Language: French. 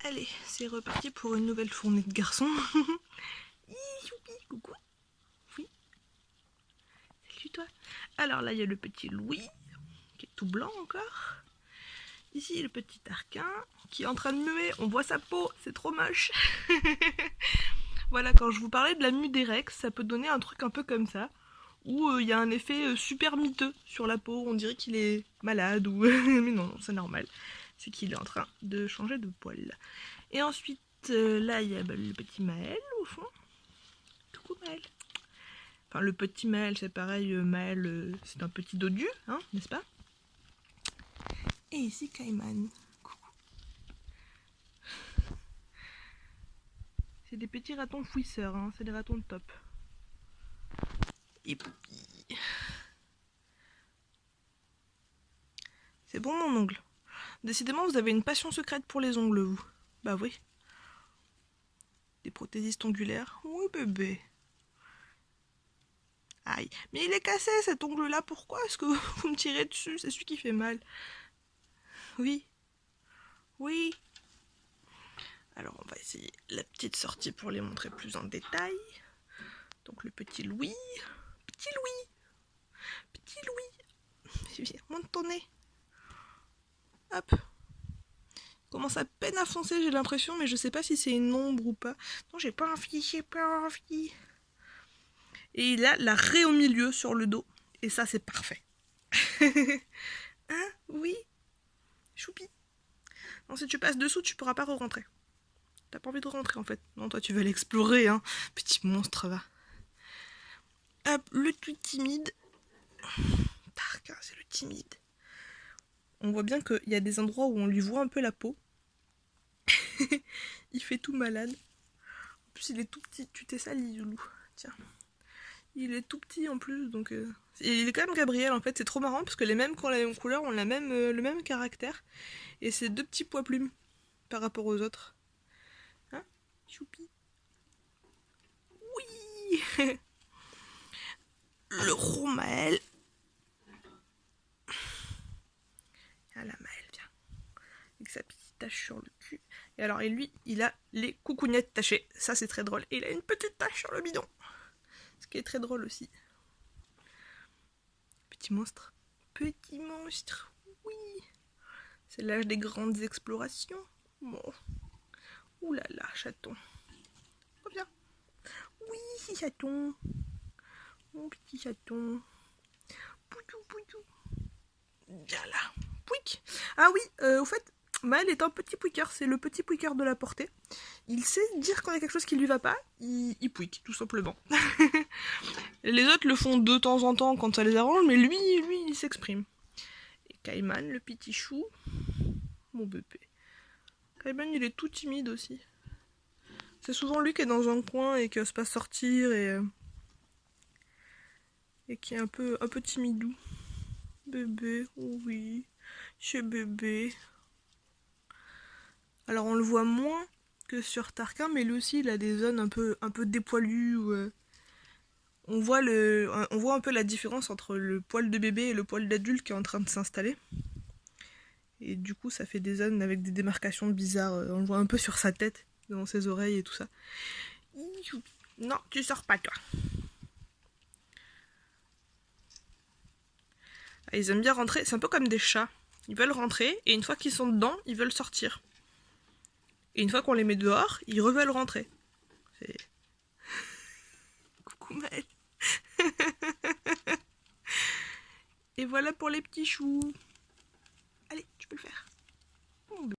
Allez, c'est reparti pour une nouvelle fournée de garçons. Youpi, coucou. Oui. Salut toi. Alors là, il y a le petit Louis, qui est tout blanc encore. Ici, le petit Tarquin, qui est en train de muer. On voit sa peau, c'est trop moche. Voilà, quand je vous parlais de la mue des Rex, ça peut donner un truc un peu comme ça. Où il y a un effet super miteux sur la peau. On dirait qu'il est malade ou... Mais non, c'est normal. C'est qu'il est en train de changer de poil. Et ensuite, là, il y a le petit Maël au fond. Coucou Maël. Enfin, le petit Maël, c'est pareil. Maël, c'est un petit dodu, hein, n'est-ce pas? Et ici, Caïman. Coucou. C'est des petits ratons fouisseurs, hein, c'est des ratons de top. Et puis... C'est bon mon ongle. Décidément, vous avez une passion secrète pour les ongles, vous. Bah oui. Des prothésistes ongulaires. Oui, bébé. Aïe. Mais il est cassé cet ongle-là. Pourquoi est-ce que vous me tirez dessus? C'est celui qui fait mal. Oui. Oui. Alors, on va essayer la petite sortie pour les montrer plus en détail. Donc, le petit Louis. Petit Louis. Petit Louis. Monte ton nez. Hop. Il commence à peine à foncer, j'ai l'impression, mais je sais pas si c'est une ombre ou pas. Non, j'ai pas envie. Et il a la raie au milieu sur le dos. Et ça, c'est parfait. Hein? Oui? Choupi. Non, si tu passes dessous, tu pourras pas re-rentrer. T'as pas envie de rentrer, en fait. Non, toi, tu vas l'explorer, hein. Petit monstre, va. Hop, le tout timide. Tarquin, c'est le timide. On voit bien qu'il y a des endroits où on lui voit un peu la peau. Il fait tout malade. En plus, il est tout petit. Tu t'es sali, Zoulou. Tiens. Il est tout petit en plus, donc... Il est quand même Gabriel, en fait. C'est trop marrant, parce que les mêmes qui ont la même couleur ont le même caractère. Et c'est deux petits pois plumes par rapport aux autres. Hein? Choupi. Oui. Le gros Maël. Ah la Maël, viens. Avec sa petite tache sur le cul. Et alors, et lui, il a les coucougnettes tachées. Ça, c'est très drôle. Et il a une petite tache sur le bidon. Ce qui est très drôle aussi. Petit monstre. Petit monstre. Oui. C'est l'âge des grandes explorations. Bon. Ouh là là, chaton. Reviens. Oui, chaton. Mon petit chaton. Poutou, poutou. Viens là. Pouic. Ah oui, au fait, Maël est un petit pouiqueur. C'est le petit pouiqueur de la portée. Il sait dire quand il y a quelque chose qui lui va pas. Il pouique, tout simplement. Les autres le font de temps en temps quand ça les arrange, mais lui, il s'exprime. Et Caïman, le petit chou. Mon bébé. Caïman, il est tout timide aussi. C'est souvent lui qui est dans un coin et qui ose pas sortir et qui est un peu timidou. Bébé, oui, c'est bébé. Alors on le voit moins que sur Tarquin, mais lui aussi il a des zones un peu dépoilues où on voit un peu la différence entre le poil de bébé et le poil d'adulte qui est en train de s'installer. Et du coup ça fait des zones avec des démarcations bizarres. On le voit un peu sur sa tête, dans ses oreilles et tout ça. Non, tu sors pas toi. Ah, ils aiment bien rentrer, c'est un peu comme des chats. Ils veulent rentrer et une fois qu'ils sont dedans, ils veulent sortir. Et une fois qu'on les met dehors, ils reveulent rentrer. C'est... Coucou Maël. Et voilà pour les petits choux. Allez, tu peux le faire.